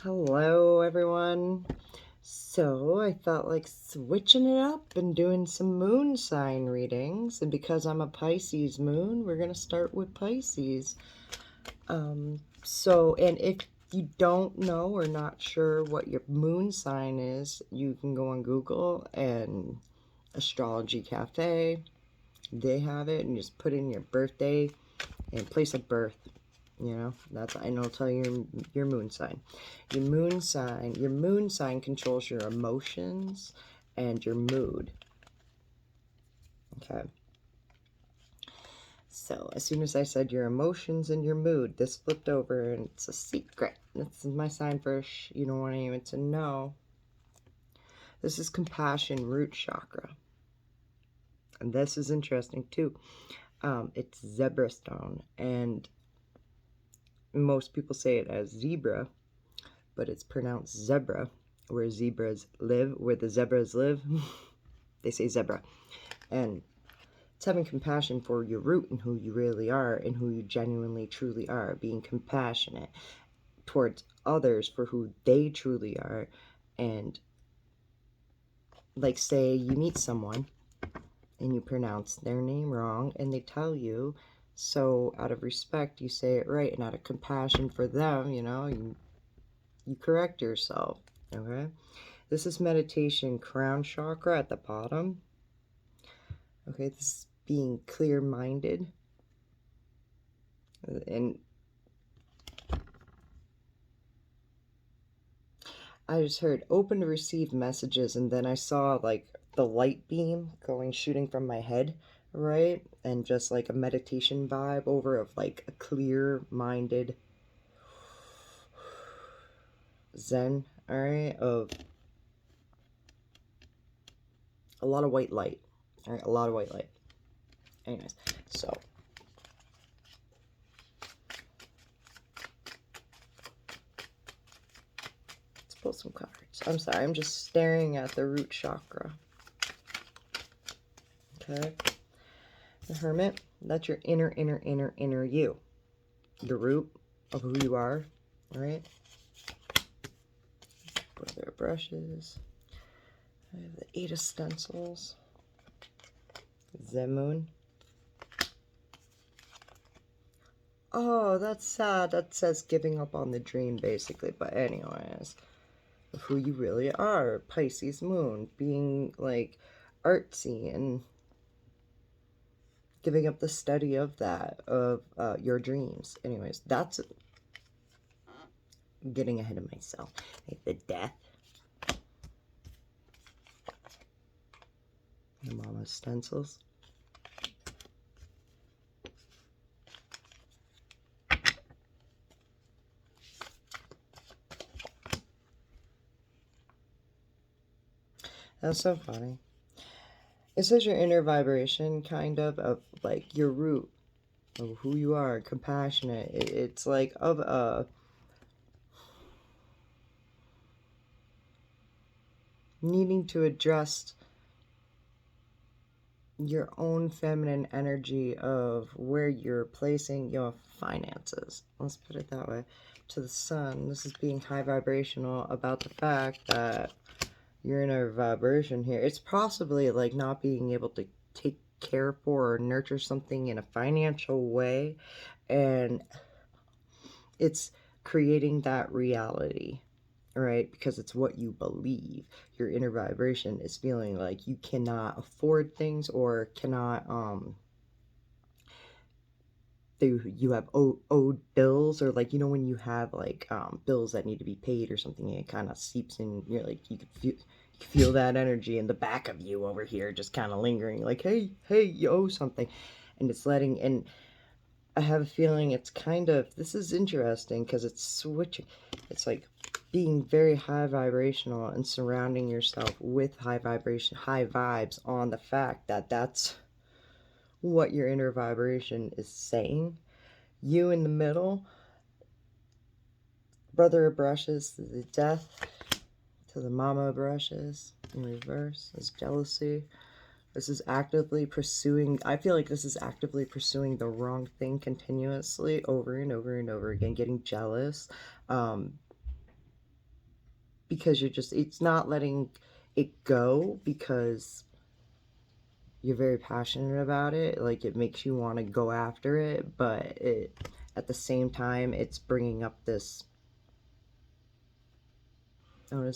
Hello, everyone. So I felt like switching it up and doing some moon sign readings. And because I'm a Pisces moon, we're going to start with Pisces. And if you don't know or not sure what your moon sign is, you can go on Google and Astrology Cafe. They have it, and just put in your birthday and place of birth. You know, and it'll tell you your moon sign. Your moon sign controls your emotions and your mood. Okay. So as soon as I said your emotions and your mood, this flipped over, and it's a secret. This is my sign first. You don't want anyone to know. This is compassion root chakra. And this is interesting too. It's zebra stone, and most people say it as zebra, but it's pronounced zebra. Where zebras live, where the zebras live, they say zebra. And it's having compassion for your root and who you really are and who you genuinely truly are, being compassionate towards others for who they truly are. And like, say you meet someone and you pronounce their name wrong and they tell you, so out of respect you say it right, and out of compassion for them, you know, you correct yourself. Okay, this is meditation crown chakra at the bottom. Okay, this is being clear-minded. And I just heard open to receive messages, and then I saw like the light beam shooting from my head, right? And just like a meditation vibe over of like a clear-minded Zen, all right, of a lot of white light. All right, a lot of white light. Anyways, so let's pull some cards. I'm sorry, I'm just staring at the root chakra. Okay. The Hermit, that's your inner you. The root of who you are, all right? Brother of brushes. I have the 8 of stencils. Zen moon. Oh, that's sad. That says giving up on the dream, basically. But anyways, of who you really are. Pisces moon. Being, like, artsy and giving up the study of that, of your dreams. Anyways, that's getting ahead of myself. Like the death. The Mama stencils. That's so funny. It says your inner vibration, kind of like your root of who you are, compassionate. It's like of a needing to address your own feminine energy of where you're placing your finances. Let's put it that way. To the sun, this is being high vibrational about the fact that your inner vibration here, it's possibly like not being able to take care for or nurture something in a financial way, and it's creating that reality, right? Because it's what you believe. Your inner vibration is feeling like you cannot afford things or cannot you have owed bills, or like, you know, when you have like bills that need to be paid or something, it kind of seeps in. You're like, you can feel that energy in the back of you over here just kind of lingering, like, hey, you owe something. And it's letting, and I have a feeling it's kind of, this is interesting because it's switching. It's like being very high vibrational and surrounding yourself with high vibration, high vibes, on the fact that that's what your inner vibration is saying. You in the middle, brother of brushes, the death, to the mama of brushes in reverse is jealousy. This is actively pursuing, I feel like this is actively pursuing the wrong thing continuously over and over and over again, getting jealous. because it's not letting it go because you're very passionate about it. Like, it makes you want to go after it, but at the same time, it's bringing up this, I want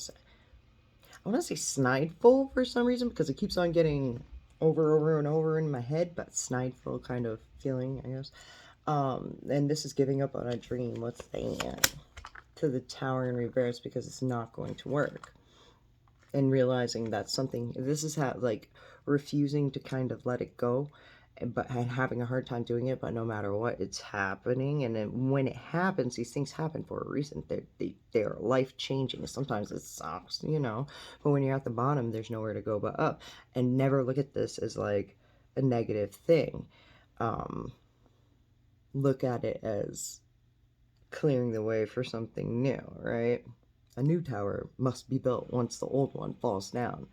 to say snideful for some reason, because it keeps on getting over and over in my head, but snideful kind of feeling, I guess. And this is giving up on a dream. What's that? To the Tower in reverse, because it's not going to work. And realizing that something, this is how, like, refusing to kind of let it go, but having a hard time doing it, but no matter what, it's happening. And then when it happens, these things happen for a reason. They're life-changing. Sometimes it sucks, you know, but when you're at the bottom, there's nowhere to go but up. And never look at this as, like, a negative thing. Look at it as clearing the way for something new, right? A new tower must be built once the old one falls down.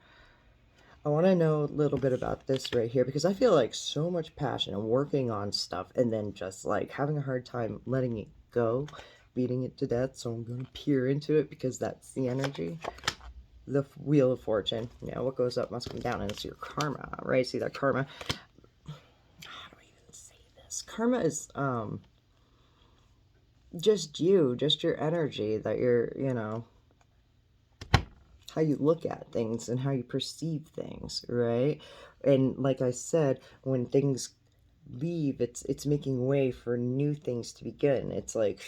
I want to know a little bit about this right here, because I feel like so much passion and working on stuff and then just like having a hard time letting it go, beating it to death. So I'm going to peer into it because that's the energy. The Wheel of Fortune. Yeah, what goes up must come down, and it's your karma, right? See that karma? How do I even say this? Karma is just your energy that you're, you know, how you look at things and how you perceive things, right? And like I said, when things leave, it's making way for new things to begin. It's like,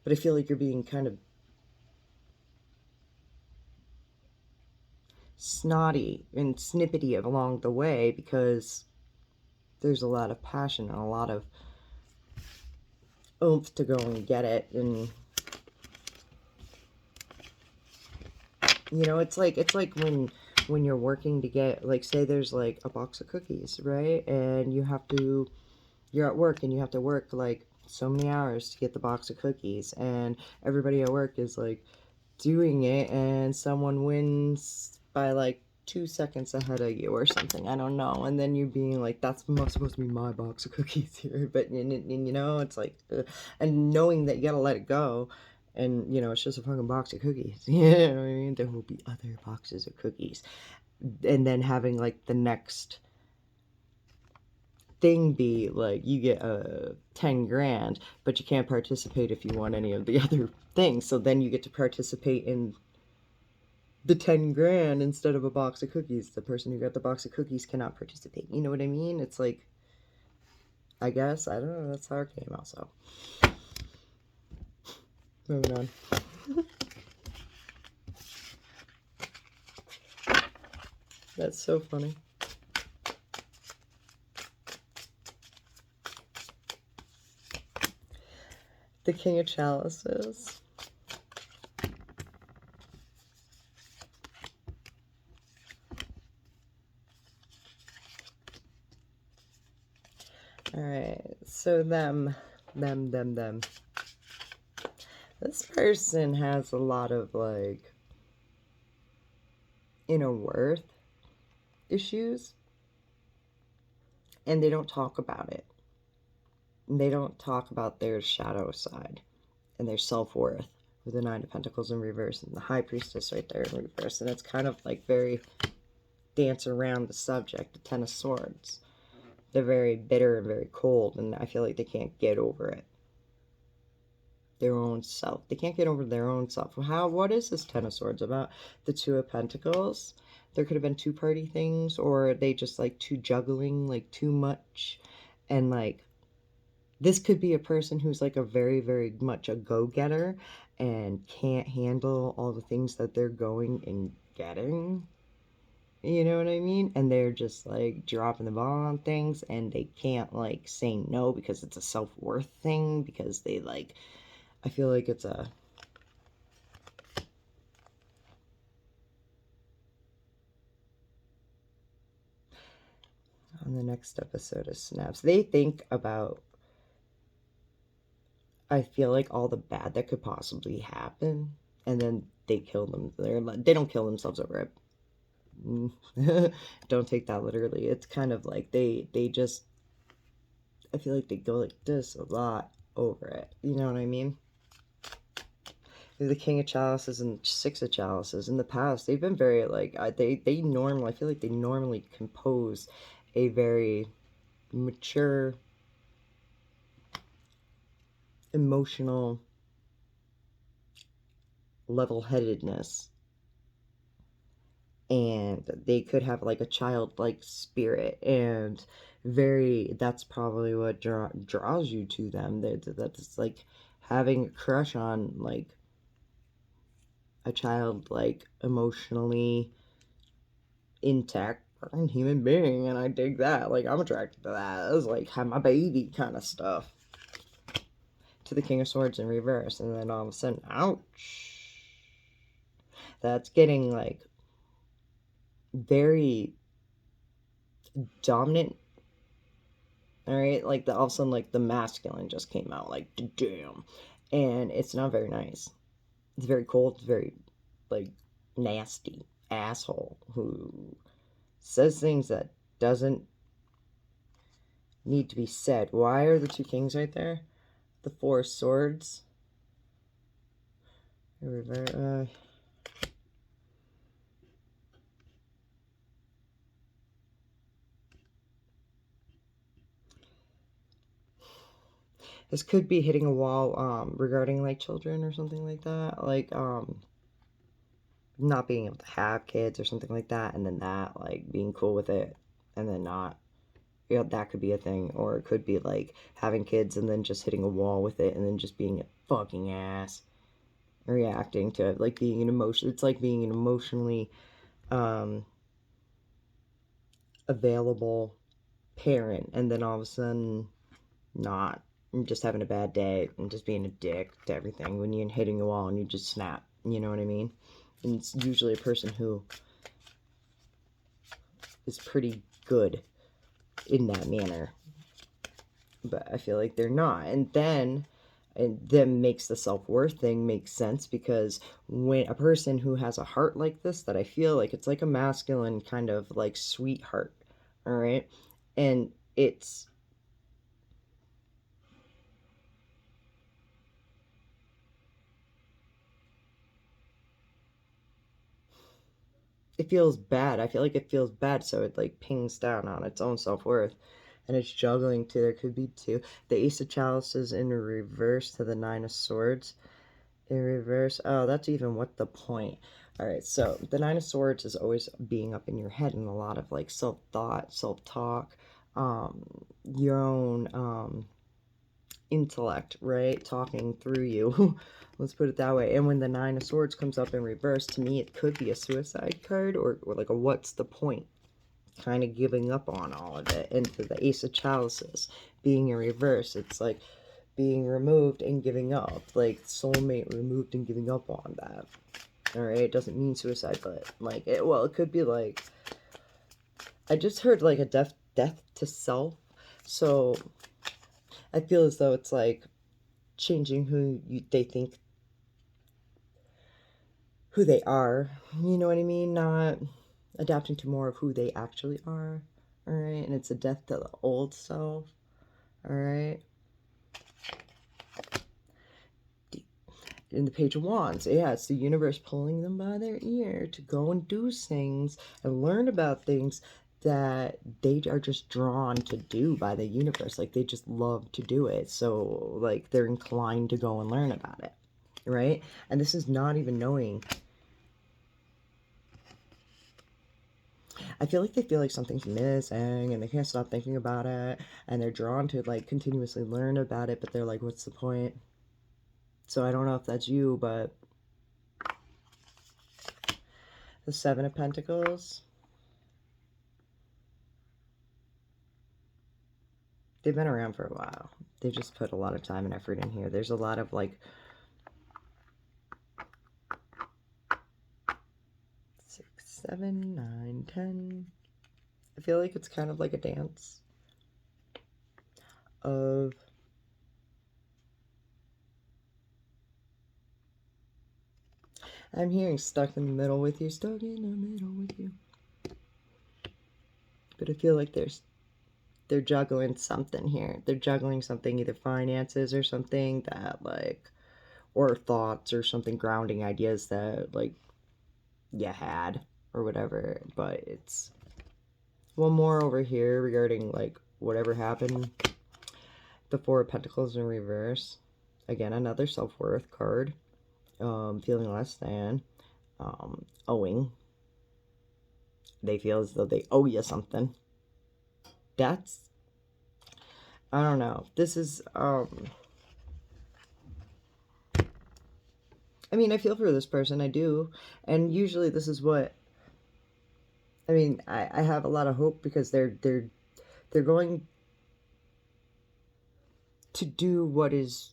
but I feel like you're being kind of snotty and snippety along the way because there's a lot of passion and a lot of oomph to go and get it. And you know, it's like when you're working to get, like, say there's like a box of cookies, right? And you're at work and you have to work like so many hours to get the box of cookies, and everybody at work is like doing it, and someone wins by like 2 seconds ahead of you or something, I don't know, and then you being like, that's supposed to be my box of cookies here, but and you know, it's like, and knowing that you gotta let it go, and you know, it's just a fucking box of cookies, you know what I mean? There will be other boxes of cookies, and then having like the next thing be like, you get 10 grand, but you can't participate if you want any of the other things, so then you get to participate in the 10 grand instead of a box of cookies. The person who got the box of cookies cannot participate, you know what I mean? It's like, I guess, I don't know, that's how it came out. So moving on. That's so funny. The King of Chalices. Alright, so them. This person has a lot of, like, inner worth issues, and they don't talk about it. They don't talk about their shadow side and their self-worth, with the Nine of Pentacles in reverse and the High Priestess right there in reverse. And it's kind of like very dance around the subject, the Ten of Swords. They're very bitter and very cold, and I feel like they can't get over it. Their own self. They can't get over their own self. What is this Ten of Swords about? The Two of Pentacles. There could have been two-party things, or they just like too juggling, like too much. And like, this could be a person who's like a very, very much a go-getter and can't handle all the things that they're going and getting. You know what I mean? And they're just like dropping the ball on things, and they can't like say no because it's a self-worth thing, because they like, I feel like it's a, on the next episode of Snaps, they think about, I feel like, all the bad that could possibly happen, and then they kill them. They don't kill themselves over it. Don't take that literally. It's kind of like they just, I feel like they go like this a lot over it. You know what I mean? The King of Chalices and Six of Chalices. In the past, they've been very, like, they normally, I feel like they normally compose a very mature, emotional, level-headedness. And they could have, like, a childlike spirit, and that's probably what draws you to them. That's like having a crush on, like, a child, like, emotionally intact human being, and I dig that. Like, I'm attracted to that. It was like have my baby kind of stuff. To the King of Swords in reverse, and then all of a sudden, ouch. That's getting, like, very dominant. All right, like, all of a sudden, like, the masculine just came out, like, damn, and it's not very nice. It's very cold. It's very, like, nasty asshole who says things that doesn't need to be said. Why are the two kings right there? The Four of Swords. This could be hitting a wall regarding, like, children or something like that. Like, not being able to have kids or something like that, and then that, like, being cool with it, and then not. Yeah, that could be a thing. Or it could be, like, having kids and then just hitting a wall with it, and then just being a fucking ass. Reacting to it, like, being an emotion. It's like being an emotionally available parent, and then all of a sudden not. I'm just having a bad day and just being a dick to everything when you're hitting a wall and you just snap. You know what I mean? And it's usually a person who is pretty good in that manner. But I feel like they're not. And then makes the self-worth thing make sense, because when a person who has a heart like this, that I feel like it's like a masculine kind of, like, sweetheart, all right? And it feels bad. I feel like it feels bad, so it, like, pings down on its own self-worth. And it's juggling too. There could be two. The Ace of Chalices in reverse to the Nine of Swords in reverse. Oh, that's even what the point. All right, so the Nine of Swords is always being up in your head, and a lot of, like, self-thought, self-talk, your own intellect, right? Talking through you. Let's put it that way. And when the Nine of Swords comes up in reverse, to me, it could be a suicide card, or like a what's the point? Kind of giving up on all of it. And the Ace of Chalices being in reverse, it's like being removed and giving up, like soulmate removed and giving up on that. All right, it doesn't mean suicide, but, like, it could be, like, I just heard, like, a death to self. So I feel as though it's like changing they think who they are. You know what I mean? Not adapting to more of who they actually are. All right, and it's a death to the old self. All right. In the Page of Wands, yeah, it's the universe pulling them by their ear to go and do things and learn about things that they are just drawn to do by the universe. Like, they just love to do it. So, like, they're inclined to go and learn about it, right? And this is not even knowing. I feel like they feel like something's missing and they can't stop thinking about it, and they're drawn to, like, continuously learn about it, but they're like, what's the point? So I don't know if that's you, but the Seven of Pentacles. They've been around for a while. They just put a lot of time and effort in here. There's a lot of, like, 6, 7, 9, 10. I feel like it's kind of like a dance of I'm hearing stuck in the middle with you, stuck in the middle with you. But I feel like they're juggling something here. They're juggling something, either finances or something that, like, or thoughts or something, grounding ideas that like you had or whatever. But it's one more over here regarding like whatever happened. The Four of Pentacles in reverse. Again, another self-worth card. Feeling less than. Owing. They feel as though they owe you something. That's, I don't know. This is, I mean, I feel for this person. I do. And usually this is what, I mean, I have a lot of hope because they're going to do what is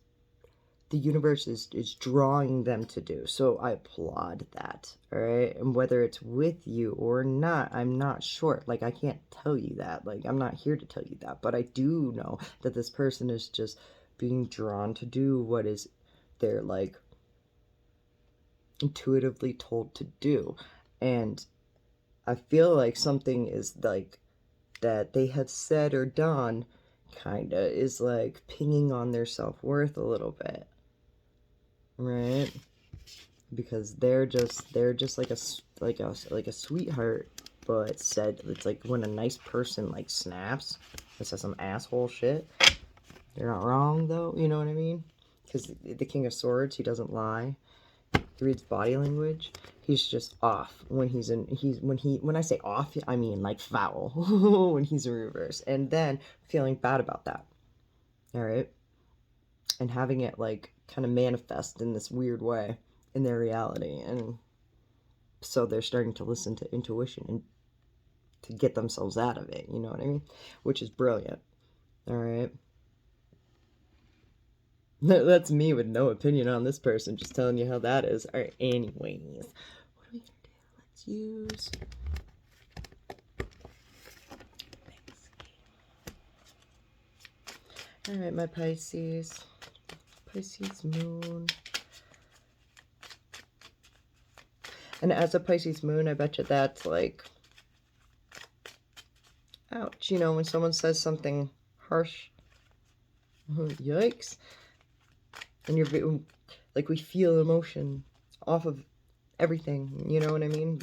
the universe is drawing them to do. So I applaud that. All right. And whether it's with you or not, I'm not sure. Like, I can't tell you that. Like, I'm not here to tell you that. But I do know that this person is just being drawn to do what is they're like intuitively told to do. And I feel like something is like that they have said or done kind of is like pinging on their self-worth a little bit. Right? Because they're just like a sweetheart, but said it's like when a nice person like snaps, this says some asshole shit. They're not wrong though, you know what I mean? Because the King of Swords, he doesn't lie. He reads body language. He's just off when when I say off, I mean like foul when he's in reverse, and then feeling bad about that. All right, and having it like kind of manifest in this weird way in their reality, and so they're starting to listen to intuition and to get themselves out of it, you know what I mean? Which is brilliant. All right. That's me with no opinion on this person, just telling you how that is. All right, anyways, what are we gonna do? Let's use all right, my Pisces moon. And as a Pisces moon, I bet you that's like, ouch, you know, when someone says something harsh, yikes. And you're like, we feel emotion off of everything, you know what I mean?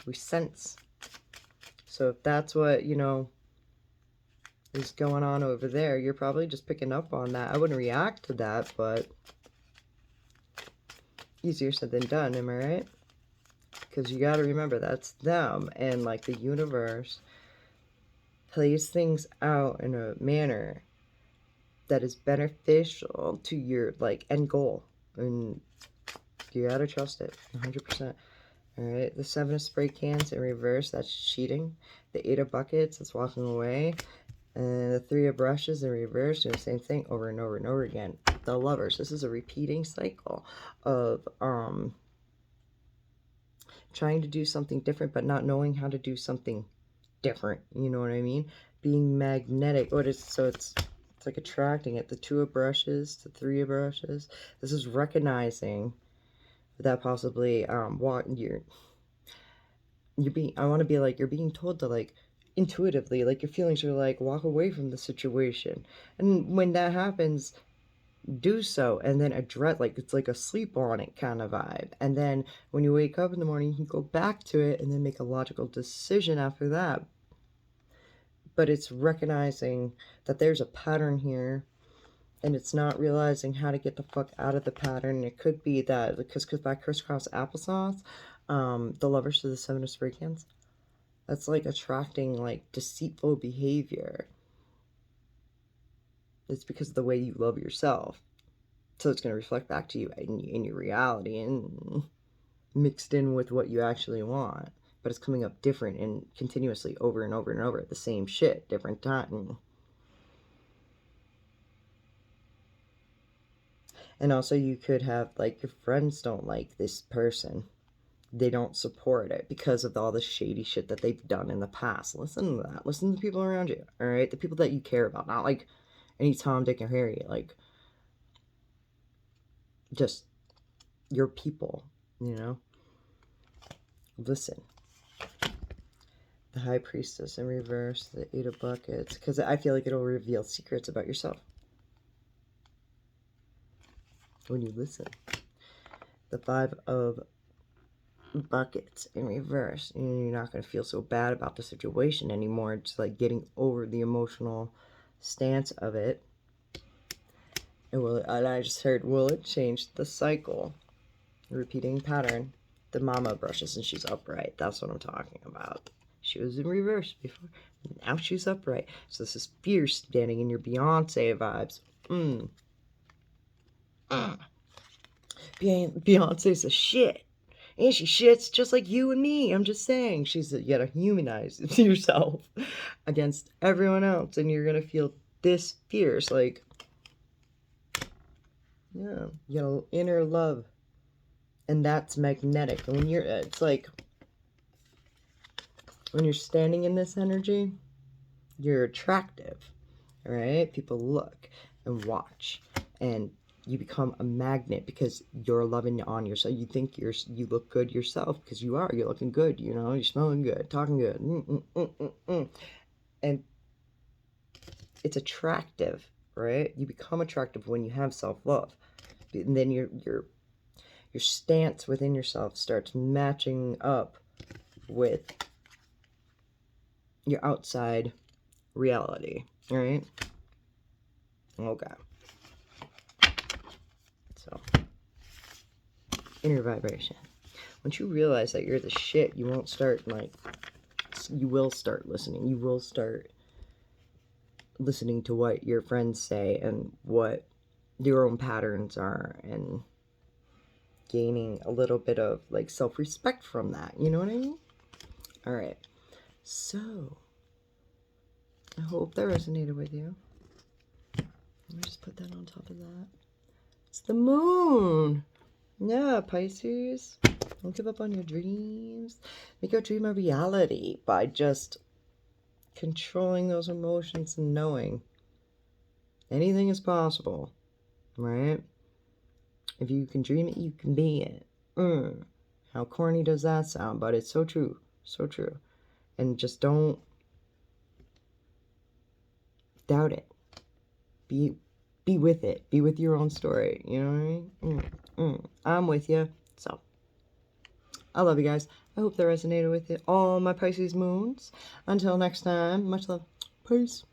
We sense. So if that's what, you know, is going on over there, you're probably just picking up on that. I wouldn't react to that, but easier said than done, am I right? Because you got to remember, that's them, and like the universe plays things out in a manner that is beneficial to your like end goal, and you got to trust it 100%. All right, the Seven of spray cans in reverse, that's cheating. The Eight of buckets, that's walking away. And the Three of brushes in reverse, doing the same thing over and over and over again. The Lovers, this is a repeating cycle of trying to do something different, but not knowing how to do something different. You know what I mean? Being magnetic. So it's like attracting it. The Two of brushes, the Three of brushes. This is recognizing that possibly what you're being, I want to be like, you're being told to like intuitively, like your feelings are like, walk away from the situation. And when that happens, do so, and then address, like it's like a sleep on it kind of vibe. And then when you wake up in the morning, you can go back to it and then make a logical decision after that. But it's recognizing that there's a pattern here, and it's not realizing how to get the fuck out of the pattern. It could be that because by crisscross applesauce, the Lovers to the Seven of spray cans, that's like attracting like deceitful behavior. It's because of the way you love yourself. So it's going to reflect back to you in your reality and mixed in with what you actually want. But it's coming up different and continuously over and over and over. The same shit, different time. And also you could have like your friends don't like this person. They don't support it because of all the shady shit that they've done in the past. Listen to that. Listen to the people around you, all right? The people that you care about, not like any Tom, Dick, and Harry. Like, just your people, you know? Listen. The High Priestess in reverse, the Eight of buckets, because I feel like it'll reveal secrets about yourself. when you listen. The 5 of buckets in reverse, and you're not going to feel so bad about the situation anymore. It's like getting over the emotional stance of it. And I just heard, will it change the cycle? Repeating pattern. The mama brushes and she's upright. That's what I'm talking about. She was in reverse before. Now she's upright. So this is fierce standing in your Beyonce vibes. Beyonce's a shit. And she shits just like you and me. I'm just saying. You gotta humanize yourself against everyone else. And you're gonna feel this fierce. Like, yeah, you got inner love. And that's magnetic. And when it's like, when you're standing in this energy, you're attractive. All right? People look and watch. And you become a magnet because you're loving on yourself. You think you look good yourself because you are. You're looking good, you know. You're smelling good, talking good. And it's attractive, right? You become attractive when you have self-love. And then your stance within yourself starts matching up with your outside reality, right? Okay. So, inner vibration. Once you realize that you're the shit, you will start listening. You will start listening to what your friends say and what your own patterns are, and gaining a little bit of like self-respect from that. You know what I mean? All right. So, I hope that resonated with you. Let me just put that on top of that. It's the moon. Yeah, Pisces. Don't give up on your dreams. Make your dream a reality by just controlling those emotions and knowing anything is possible, right? If you can dream it, you can be it. How corny does that sound? But it's so true. So true. And just don't doubt it. Be with it. Be with your own story. You know what I mean? I'm with you. So, I love you guys. I hope that resonated with you. All my Pisces moons. Until next time, much love. Peace.